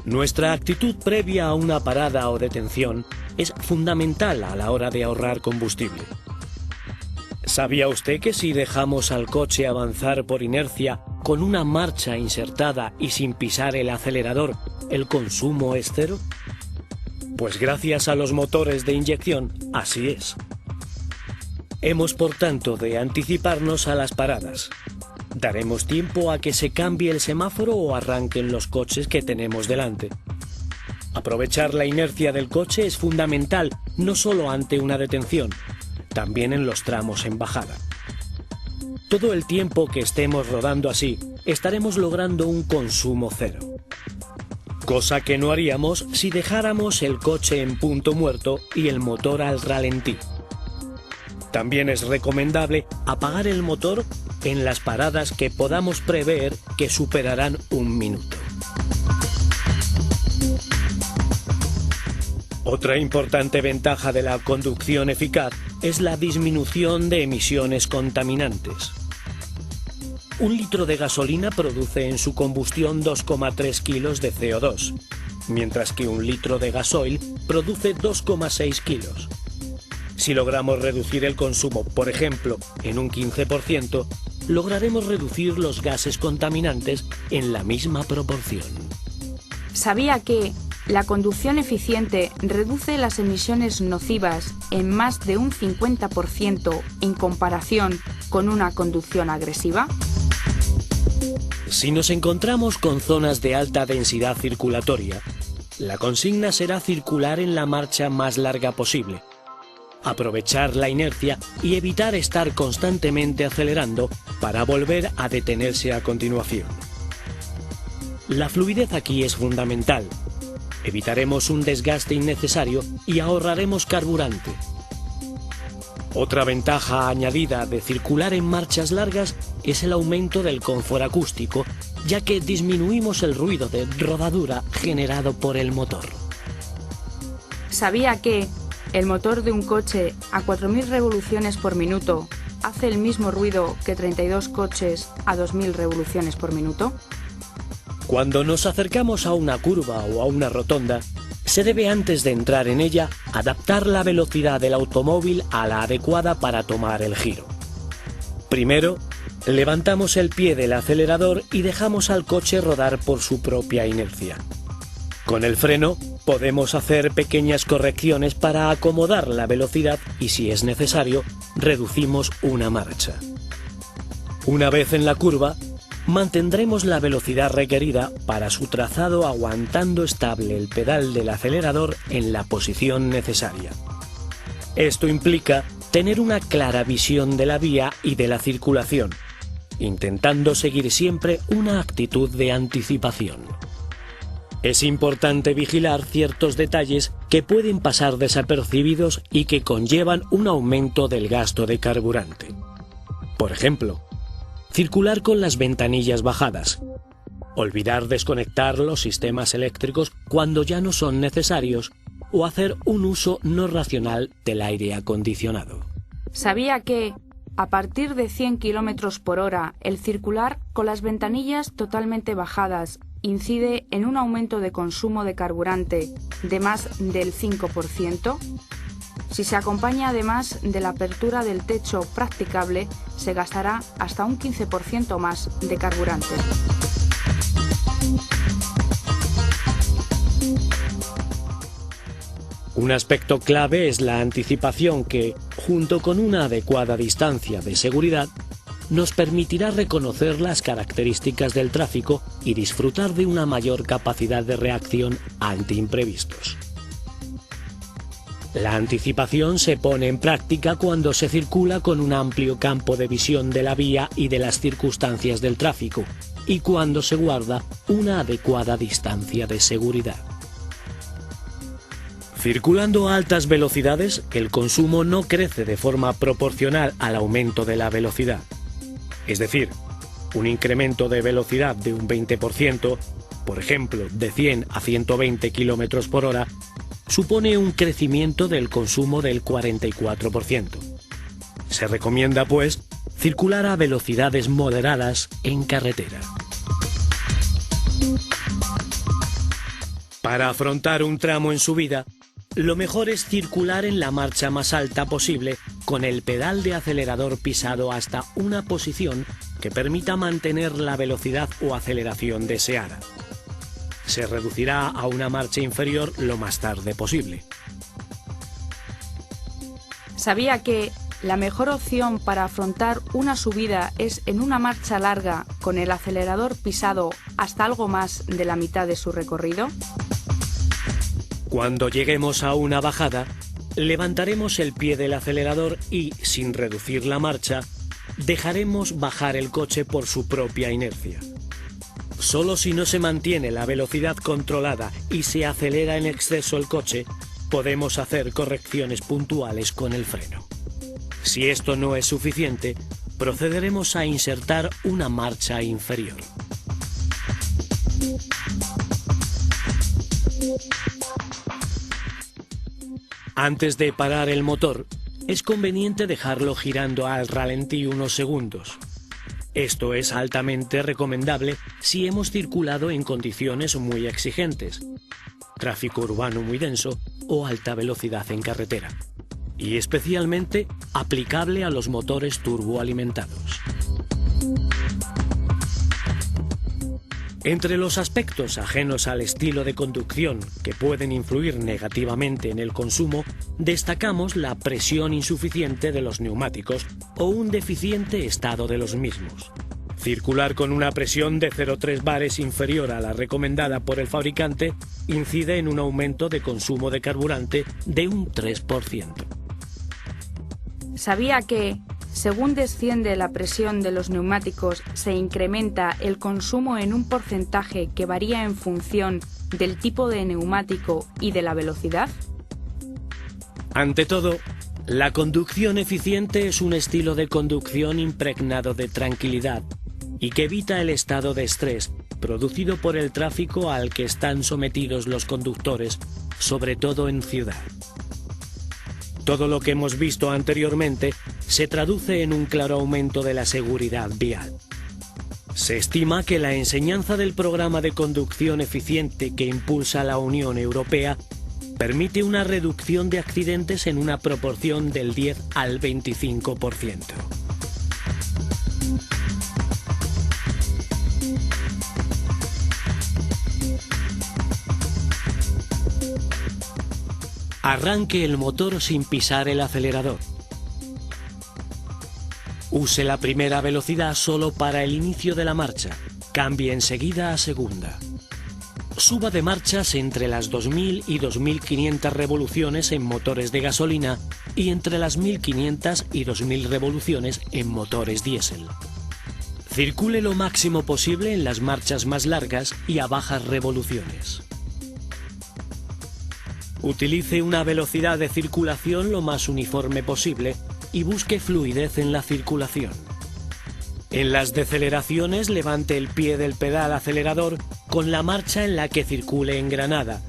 Nuestra actitud previa a una parada o detención es fundamental a la hora de ahorrar combustible. ¿Sabía usted que si dejamos al coche avanzar por inercia con una marcha insertada y sin pisar el acelerador, el consumo es cero? Pues gracias a los motores de inyección, así es. Hemos por tanto de anticiparnos a las paradas. Daremos tiempo a que se cambie el semáforo o arranquen los coches que tenemos delante. Aprovechar la inercia del coche es fundamental, no solo ante una detención, también en los tramos en bajada. Todo el tiempo que estemos rodando así, estaremos logrando un consumo cero. Cosa que no haríamos si dejáramos el coche en punto muerto y el motor al ralentí. También es recomendable apagar el motor en las paradas que podamos prever que superarán 1 minuto. Otra importante ventaja de la conducción eficaz es la disminución de emisiones contaminantes. 1 litro de gasolina produce en su combustión 2,3 kilos de CO2, mientras que 1 litro de gasoil produce 2,6 kilos. Si logramos reducir el consumo, por ejemplo, en un 15%, lograremos reducir los gases contaminantes en la misma proporción. ¿Sabía que la conducción eficiente reduce las emisiones nocivas en más de un 50% en comparación con una conducción agresiva? Si nos encontramos con zonas de alta densidad circulatoria, la consigna será circular en la marcha más larga posible, aprovechar la inercia y evitar estar constantemente acelerando para volver a detenerse a continuación. La fluidez aquí es fundamental. Evitaremos un desgaste innecesario y ahorraremos carburante. Otra ventaja añadida de circular en marchas largas es el aumento del confort acústico, ya que disminuimos el ruido de rodadura generado por el motor. ¿Sabía que el motor de un coche a 4.000 revoluciones por minuto hace el mismo ruido que 32 coches a 2.000 revoluciones por minuto? Cuando nos acercamos a una curva o a una rotonda, se debe antes de entrar en ella adaptar la velocidad del automóvil a la adecuada para tomar el giro. Primero, levantamos el pie del acelerador y dejamos al coche rodar por su propia inercia. Con el freno podemos hacer pequeñas correcciones para acomodar la velocidad y, si es necesario, reducimos una marcha. Una vez en la curva, mantendremos la velocidad requerida para su trazado aguantando estable el pedal del acelerador en la posición necesaria. Esto implica tener una clara visión de la vía y de la circulación, intentando seguir siempre una actitud de anticipación. Es importante vigilar ciertos detalles que pueden pasar desapercibidos y que conllevan un aumento del gasto de carburante. Por ejemplo, circular con las ventanillas bajadas, olvidar desconectar los sistemas eléctricos cuando ya no son necesarios o hacer un uso no racional del aire acondicionado. ¿Sabía que, a partir de 100 km por hora, el circular con las ventanillas totalmente bajadas incide en un aumento de consumo de carburante de más del 5%? Si se acompaña además de la apertura del techo practicable, se gastará hasta un 15% más de carburante. Un aspecto clave es la anticipación que, junto con una adecuada distancia de seguridad, nos permitirá reconocer las características del tráfico y disfrutar de una mayor capacidad de reacción ante imprevistos. La anticipación se pone en práctica cuando se circula con un amplio campo de visión de la vía y de las circunstancias del tráfico, y cuando se guarda una adecuada distancia de seguridad. Circulando a altas velocidades, el consumo no crece de forma proporcional al aumento de la velocidad. Es decir, un incremento de velocidad de un 20%, por ejemplo, de 100 a 120 km por hora, supone un crecimiento del consumo del 44%. Se recomienda, pues, circular a velocidades moderadas en carretera. Para afrontar un tramo en subida, lo mejor es circular en la marcha más alta posible con el pedal de acelerador pisado hasta una posición que permita mantener la velocidad o aceleración deseada. Se reducirá a una marcha inferior lo más tarde posible. ¿Sabía que la mejor opción para afrontar una subida es en una marcha larga con el acelerador pisado hasta algo más de la mitad de su recorrido? Cuando lleguemos a una bajada, levantaremos el pie del acelerador y, sin reducir la marcha, dejaremos bajar el coche por su propia inercia. Solo si no se mantiene la velocidad controlada y se acelera en exceso el coche, podemos hacer correcciones puntuales con el freno. Si esto no es suficiente, procederemos a insertar una marcha inferior. Antes de parar el motor, es conveniente dejarlo girando al ralentí unos segundos. Esto es altamente recomendable si hemos circulado en condiciones muy exigentes, tráfico urbano muy denso o alta velocidad en carretera, y especialmente aplicable a los motores turboalimentados. Entre los aspectos ajenos al estilo de conducción que pueden influir negativamente en el consumo, destacamos la presión insuficiente de los neumáticos o un deficiente estado de los mismos. Circular con una presión de 0,3 bares inferior a la recomendada por el fabricante incide en un aumento de consumo de carburante de un 3%. ¿Sabía que, según desciende la presión de los neumáticos, se incrementa el consumo en un porcentaje que varía en función del tipo de neumático y de la velocidad? Ante todo, la conducción eficiente es un estilo de conducción impregnado de tranquilidad y que evita el estado de estrés producido por el tráfico al que están sometidos los conductores, sobre todo en ciudad. Todo lo que hemos visto anteriormente se traduce en un claro aumento de la seguridad vial. Se estima que la enseñanza del programa de conducción eficiente que impulsa la Unión Europea permite una reducción de accidentes en una proporción del 10 al 25%. Arranque el motor sin pisar el acelerador. Use la primera velocidad solo para el inicio de la marcha. Cambie enseguida a segunda. Suba de marchas entre las 2000 y 2500 revoluciones en motores de gasolina y entre las 1500 y 2000 revoluciones en motores diésel. Circule lo máximo posible en las marchas más largas y a bajas revoluciones. Utilice una velocidad de circulación lo más uniforme posible y busque fluidez en la circulación. En las deceleraciones levante el pie del pedal acelerador con la marcha en la que circule en granada.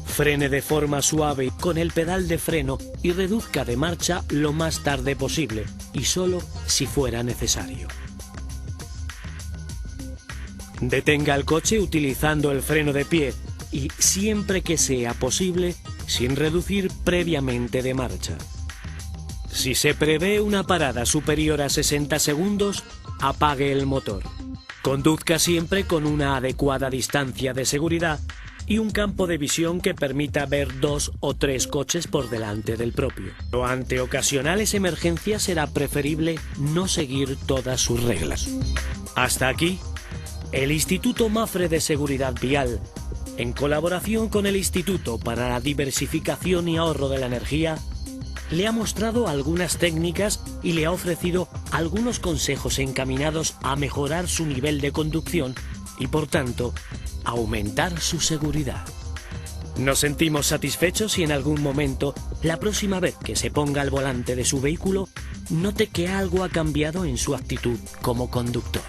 Frene de forma suave con el pedal de freno y reduzca de marcha lo más tarde posible y solo si fuera necesario. Detenga el coche utilizando el freno de pie y, siempre que sea posible, sin reducir previamente de marcha. Si se prevé una parada superior a 60 segundos, apague el motor. Conduzca siempre con una adecuada distancia de seguridad y un campo de visión que permita ver 2 o 3 coches por delante del propio. Pero ante ocasionales emergencias será preferible no seguir todas sus reglas. Hasta aquí, el Instituto Mapfre de Seguridad Vial, en colaboración con el Instituto para la Diversificación y Ahorro de la Energía, le ha mostrado algunas técnicas y le ha ofrecido algunos consejos encaminados a mejorar su nivel de conducción y, por tanto, aumentar su seguridad. Nos sentimos satisfechos si en algún momento, la próxima vez que se ponga al volante de su vehículo, note que algo ha cambiado en su actitud como conductor.